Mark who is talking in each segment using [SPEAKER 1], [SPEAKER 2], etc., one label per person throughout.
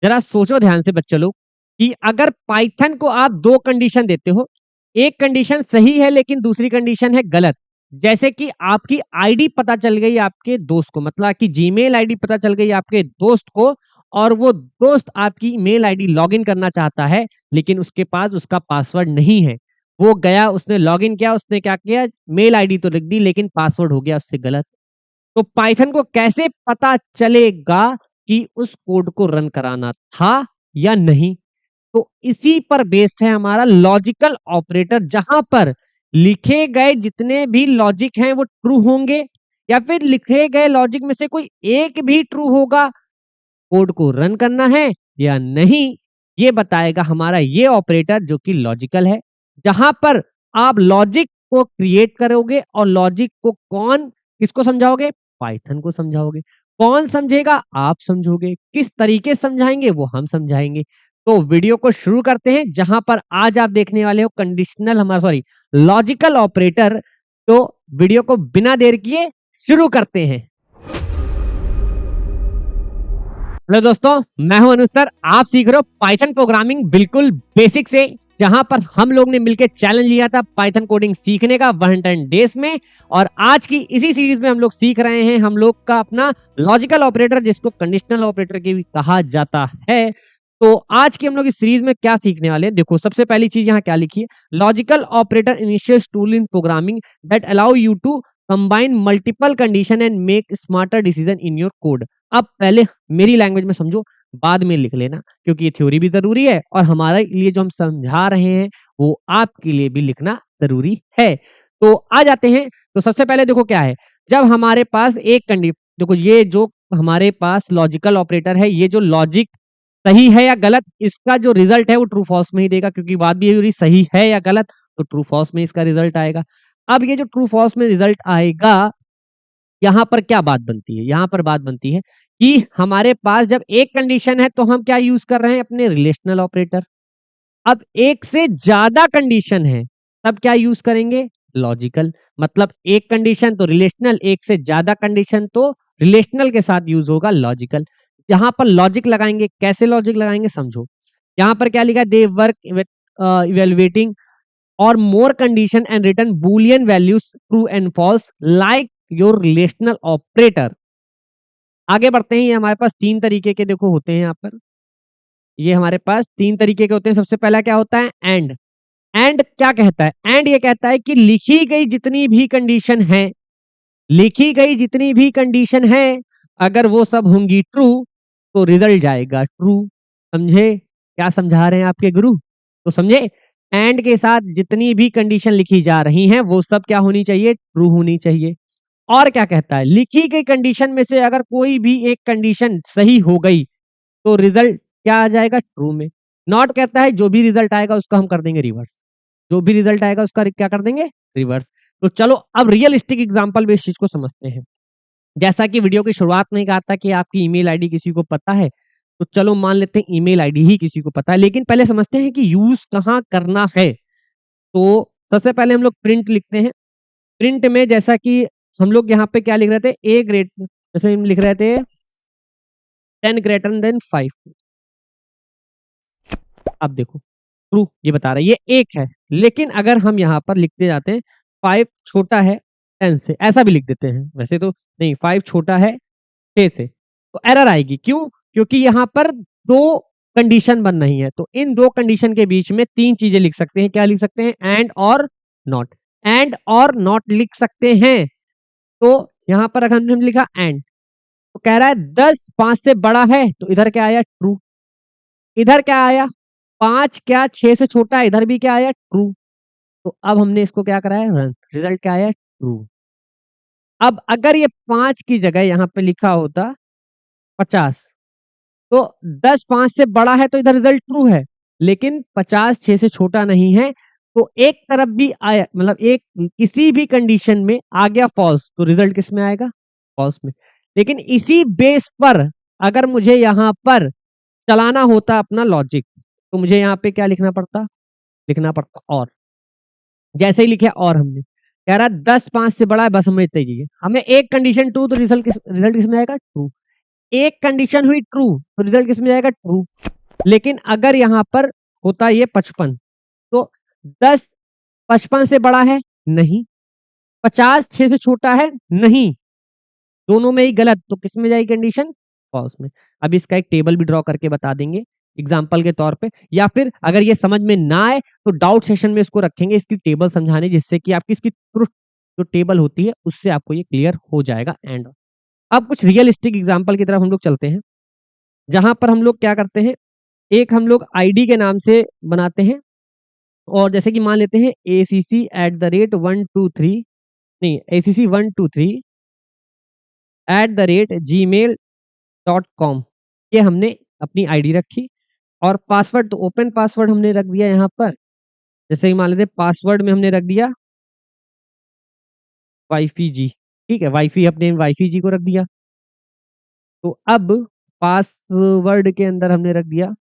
[SPEAKER 1] जरा सोचो ध्यान से बच्चे लोग कि अगर पाइथन को आप 2 कंडीशन देते हो, एक कंडीशन सही है लेकिन दूसरी कंडीशन है गलत। जैसे कि आपकी आईडी पता चल गई आपके दोस्त को, मतलब कि जीमेल आईडी पता चल गई आपके दोस्त को और वो दोस्त आपकी मेल आईडी लॉगिन करना चाहता है, लेकिन उसके पास उसका पासवर्ड नहीं है। वो गया, उसने लॉगिन किया, उसने क्या किया, मेल आईडी तो लिख दी लेकिन पासवर्ड हो गया उससे गलत। तो पाइथन को कैसे पता चलेगा कि उस कोड को रन कराना था या नहीं? तो इसी पर बेस्ड है हमारा लॉजिकल ऑपरेटर, जहां पर लिखे गए जितने भी लॉजिक हैं वो ट्रू होंगे या फिर लिखे गए लॉजिक में से कोई एक भी ट्रू होगा, कोड को रन करना है या नहीं, ये बताएगा हमारा ये ऑपरेटर जो कि लॉजिकल है। जहां पर आप लॉजिक को क्रिएट करोगे और लॉजिक को किसको समझाओगे? पाइथन को समझाओगे। कौन समझेगा? आप समझोगे। किस तरीके से समझाएंगे वो हम समझाएंगे। तो वीडियो को शुरू करते हैं, जहां पर आज आप देखने वाले हो कंडीशनल हमारा सॉरी लॉजिकल ऑपरेटर। तो वीडियो को बिना देर किए शुरू करते हैं। हेलो दोस्तों, मैं हूं अनुज सर। आप सीख रहे हो पाइथन प्रोग्रामिंग बिल्कुल बेसिक से, जहां पर हम लोग ने मिलकर चैलेंज लिया था पाइथन कोडिंग सीखने का 110 डेज में। और आज की इसी सीरीज में हम लोग सीख रहे हैं हम लोग का अपना लॉजिकल ऑपरेटर, जिसको कंडीशनल ऑपरेटर के भी कहा जाता है। तो आज की हम लोग इस सीरीज में क्या सीखने वाले हैं, देखो सबसे पहली चीज यहाँ क्या लिखी है, logical operator initial tool in programming that allow you to combine multiple condition and make smarter decision in your code. अब पहले मेरी लैंग्वेज में समझो, बाद में लिख लेना, क्योंकि ये थ्योरी भी जरूरी है और हमारे लिए जो हम समझा रहे हैं वो आपके लिए भी लिखना जरूरी है। तो आ जाते हैं। तो सबसे पहले देखो क्या है, जब हमारे पास एक कंडीशन, देखो ये जो हमारे पास लॉजिकल ऑपरेटर है, ये जो लॉजिक सही है या गलत, इसका जो रिजल्ट है वो ट्रू फॉल्स में ही देगा, क्योंकि बात भी जरूरी सही है या गलत, तो ट्रू फॉल्स में इसका रिजल्ट आएगा। अब ये जो ट्रू फॉल्स में रिजल्ट आएगा, यहाँ पर क्या बात बनती है, यहाँ पर बात बनती है कि हमारे पास जब एक कंडीशन है तो हम क्या यूज कर रहे हैं, अपने रिलेशनल ऑपरेटर। अब एक से ज्यादा कंडीशन है तब क्या यूज करेंगे, लॉजिकल। मतलब एक कंडीशन तो रिलेशनल, एक से ज्यादा कंडीशन तो रिलेशनल के साथ यूज होगा लॉजिकल। जहां पर लॉजिक लगाएंगे, कैसे लॉजिक लगाएंगे समझो। यहाँ पर क्या लिखा है, दे work evaluating or more condition and return boolean values true and false like your relational operator. आगे बढ़ते हैं। ये हमारे पास 3 तरीके के देखो होते हैं यहाँ पर, ये हमारे पास 3 तरीके के होते हैं। सबसे पहला क्या होता है, एंड। एंड क्या कहता है, एंड ये कहता है कि लिखी गई जितनी भी कंडीशन है, लिखी गई जितनी भी कंडीशन है, अगर वो सब होंगी ट्रू तो रिजल्ट जाएगा ट्रू। समझे क्या समझा रहे हैं आपके गुरु? तो समझे, एंड के साथ जितनी भी कंडीशन लिखी जा रही हैं वो सब क्या होनी चाहिए, ट्रू होनी चाहिए। और क्या कहता है, लिखी गई कंडीशन में से अगर कोई भी एक कंडीशन सही हो गई तो रिजल्ट क्या आ जाएगा, ट्रू में। नॉट कहता है जो भी रिजल्ट आएगा उसका हम कर देंगे रिवर्स, जो भी रिजल्ट आएगा उसका क्या कर देंगे, रिवर्स। तो चलो अब रियलिस्टिक एग्जांपल में इस चीज को समझते हैं। जैसा कि वीडियो की शुरुआत में कहा था कि आपकी ईमेल आईडी किसी को पता है, तो चलो मान लेते हैं ईमेल आईडी ही किसी को पता है, लेकिन पहले समझते हैं कि यूज कहाँ करना है। तो सबसे पहले हम लोग प्रिंट लिखते हैं। प्रिंट में जैसा कि हम लोग यहाँ पे क्या लिख रहे थे, ए ग्रेट, जैसे हम लिख रहे थे 10 ग्रेटर देन 5। अब देखो ट्रू ये बता रहा है, ये एक है, लेकिन अगर हम यहाँ पर लिखते जाते हैं 5 छोटा है 10 से, ऐसा भी लिख देते हैं, वैसे तो नहीं, 5 छोटा है 6 से, तो एरर आएगी। क्यों? क्योंकि यहाँ पर 2 कंडीशन बन रही है, तो इन 2 कंडीशन के बीच में 3 चीजें लिख सकते हैं। क्या लिख सकते हैं, एंड और नॉट। एंड और नॉट लिख सकते हैं। तो यहाँ पर अगर हमने लिखा एंड, तो कह रहा है 10 5 से बड़ा है, तो इधर क्या आया, ट्रू। इधर क्या आया, 5 क्या 6 से छोटा है, इधर भी क्या आया, ट्रू। तो अब हमने इसको क्या करा है, रन। रिजल्ट क्या आया, ट्रू। अब अगर ये 5 की जगह यहाँ पे लिखा होता 50, तो 10 5 से बड़ा है तो इधर रिजल्ट ट्रू है, लेकिन 50 6 से छोटा नहीं है, तो एक तरफ भी आया, मतलब एक किसी भी कंडीशन में आ गया फॉल्स, तो रिजल्ट किस में आएगा, फॉल्स में। लेकिन इसी बेस पर अगर मुझे यहाँ पर चलाना होता अपना लॉजिक, तो मुझे यहाँ पे क्या लिखना पड़ता और। जैसे ही लिखे और हमने, कह रहा है 10 5 से बड़ा है, बस हमें इतना ही चाहिए, हमें एक कंडीशन ट्रू, तो रिजल्ट किस में आएगा, ट्रू। एक कंडीशन हुई ट्रू तो रिजल्ट किस में जाएगा? ट्रू। लेकिन अगर यहाँ पर होता ये 55 तो 10 55 से बड़ा है? नहीं। 50 6 से छोटा है? नहीं। दोनों में ही गलत, तो किस में जाएगी कंडीशन? फॉल्स में। अब इसका एक टेबल भी ड्रॉ करके बता देंगे एग्जाम्पल के तौर पे, या फिर अगर ये समझ में ना आए तो डाउट सेशन में इसको रखेंगे इसकी टेबल समझाने, जिससे कि आपकी इसकी ट्रुथ जो टेबल होती है उससे आपको ये क्लियर हो जाएगा। एंड अब कुछ रियलिस्टिक एग्जाम्पल की तरफ हम लोग चलते हैं, जहां पर हम लोग क्या करते हैं, एक हम लोग आईडी के नाम से बनाते हैं, और जैसे कि मान लेते हैं acc@123 नहीं acc123@gmail.com, ये हमने अपनी आईडी रखी। और पासवर्ड तो ओपन पासवर्ड हमने रख दिया यहाँ पर, जैसे कि मान लेते हैं पासवर्ड में हमने रख दिया वाईफी जी। ठीक है, वाईफी अपने वाईफी जी को रख दिया। तो अब पासवर्ड के अंदर हमने रख दिया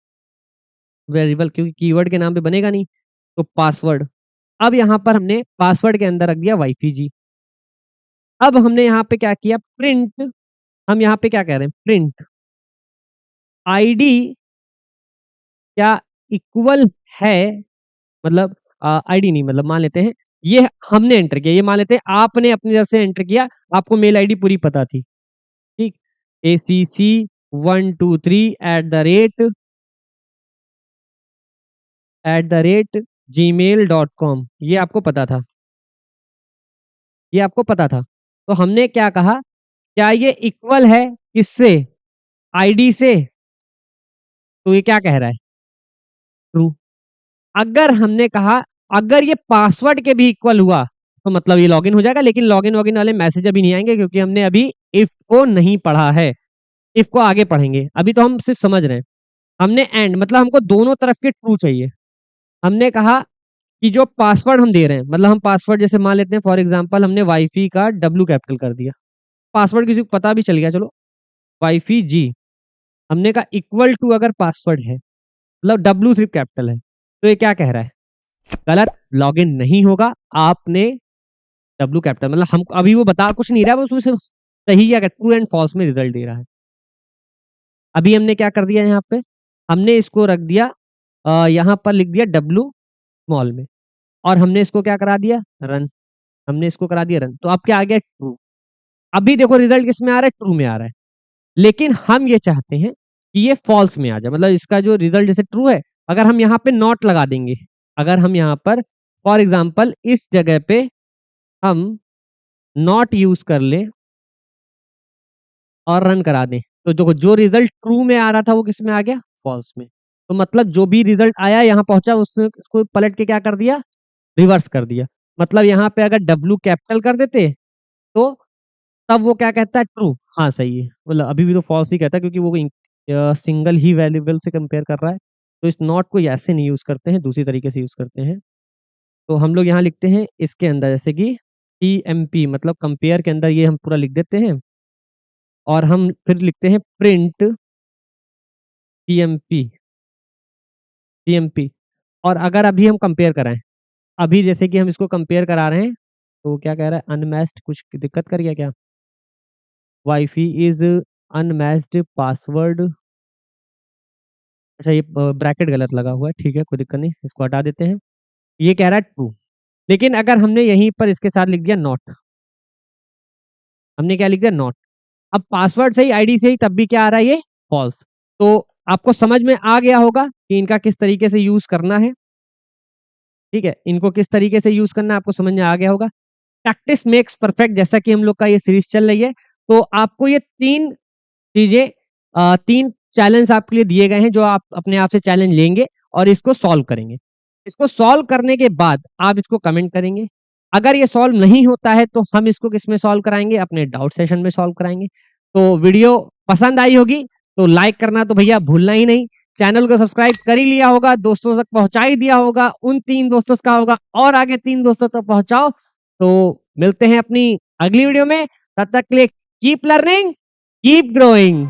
[SPEAKER 1] वेरिएबल, क्योंकि कीवर्ड के नाम पे बनेगा नहीं, तो पासवर्ड। अब यहाँ पर हमने पासवर्ड के अंदर रख दिया वाईफी जी। अब हमने यहाँ पे क्या किया, प्रिंट, हम यहाँ पे क्या कह रहे हैं, प्रिंट आईडी क्या इक्वल है, मतलब आईडी नहीं, मतलब मान लेते हैं ये हमने एंटर किया, ये मान लेते हैं आपने अपनी तरफ से एंटर किया, आपको मेल आईडी पूरी पता थी, ठीक, acc123 @gmail.com, ये आपको पता था, ये आपको पता था। तो हमने क्या कहा, क्या ये इक्वल है किससे, आईडी से? तो ये क्या कह रहा है, ट्रू। अगर हमने कहा अगर ये पासवर्ड के भी इक्वल हुआ तो मतलब ये लॉगिन हो जाएगा, लेकिन लॉगिन वॉगिन वाले मैसेज अभी नहीं आएंगे, क्योंकि हमने अभी इफ को नहीं पढ़ा है, इफ को आगे पढ़ेंगे, अभी तो हम सिर्फ समझ रहे हैं। हमने एंड मतलब हमको दोनों तरफ के ट्रू चाहिए। हमने कहा कि जो पासवर्ड हम दे रहे हैं, मतलब हम पासवर्ड जैसे मान लेते हैं फॉर एग्जांपल हमने वाईफी का डब्ल्यू कैपिटल कर दिया, पासवर्ड किसी को पता भी चल गया, चलो वाईफी जी, हमने कहा इक्वल टू अगर पासवर्ड है मतलब डब्ल्यू सिर्फ कैपिटल है, तो ये क्या कह रहा है, गलत, लॉगिन नहीं होगा, आपने डब्ल्यू कैपिटल, मतलब हम अभी वो बता कुछ नहीं रहा है, बस उसमें सही या ट्रू एंड फॉल्स में रिजल्ट दे रहा है। अभी हमने क्या कर दिया यहाँ पे, हमने इसको रख दिया यहाँ पर लिख दिया डब्ल्यू स्मॉल में, और हमने इसको क्या करा दिया, रन, हमने इसको करा दिया रन, तो अब क्या आ गया, ट्रू। अभी देखो रिजल्ट किस में आ रहा है, ट्रू में आ रहा है, लेकिन हम ये चाहते हैं कि ये फॉल्स में आ जाए, मतलब इसका जो रिजल्ट जैसे ट्रू है, अगर हम यहाँ पे नॉट लगा देंगे, अगर हम यहाँ पर फॉर एग्जाम्पल इस जगह पे हम नॉट यूज कर ले और रन करा दें, तो देखो जो रिजल्ट ट्रू में आ रहा था वो किस में आ गया, फॉल्स में। तो मतलब जो भी रिजल्ट आया यहाँ पहुंचा उसने उसको पलट के क्या कर दिया, रिवर्स कर दिया। मतलब यहाँ पे अगर डब्ल्यू कैपिटल कर देते तो तब वो क्या कहता है, ट्रू, हाँ सही है, मतलब अभी भी तो फॉल्स ही कहता है, क्योंकि वो सिंगल ही वैल्यूबल से कंपेयर कर रहा है। तो इस नॉट को ऐसे नहीं यूज करते हैं, दूसरी तरीके से यूज करते हैं। तो हम लोग यहाँ लिखते हैं इसके अंदर जैसे कि टीएमपी, मतलब कंपेयर के अंदर ये हम पूरा लिख देते हैं, और हम फिर लिखते हैं प्रिंट टीएमपी, टीएमपी। और अगर अभी हम कंपेयर कराएं, अभी जैसे कि हम इसको कंपेयर करा रहे हैं, तो क्या कह रहा है, अनमैच्ड, कुछ दिक्कत कर गया क्या, वाईफी इज अनमैच्ड पासवर्ड, अच्छा ये ब्रैकेट गलत लगा हुआ है, ठीक है कोई दिक्कत नहीं, इसको हटा देते हैं। ये कह रहा है ट्रू, लेकिन अगर हमने यहीं पर इसके साथ लिख दिया नॉट, हमने क्या लिख दिया, नॉट, अब पासवर्ड सही आईडी से ही तब भी क्या आ रहा है, ये फॉल्स। तो आपको समझ में आ गया होगा कि इनका किस तरीके से यूज करना है, ठीक है, इनको किस तरीके से यूज करना है आपको समझ में आ गया होगा। प्रैक्टिस मेक्स परफेक्ट, जैसा कि हम लोग का ये सीरीज चल रही है, तो आपको ये तीन चीजें, तीन चैलेंज आपके लिए दिए गए हैं, जो आप अपने आप से चैलेंज लेंगे और इसको सॉल्व करेंगे। इसको सॉल्व करने के बाद आप इसको कमेंट करेंगे। अगर ये सॉल्व नहीं होता है तो हम इसको किस में सॉल्व कराएंगे, अपने डाउट सेशन में सॉल्व कराएंगे। तो वीडियो पसंद आई होगी तो लाइक करना तो भैया भूलना ही नहीं, चैनल को सब्सक्राइब कर ही लिया होगा, दोस्तों तक पहुंचा ही दिया होगा, उन 3 दोस्तों का होगा और आगे 3 दोस्तों तक पहुंचाओ। तो मिलते हैं अपनी अगली वीडियो में, तब तक के लिए कीप लर्निंग, कीप ग्रोइंग।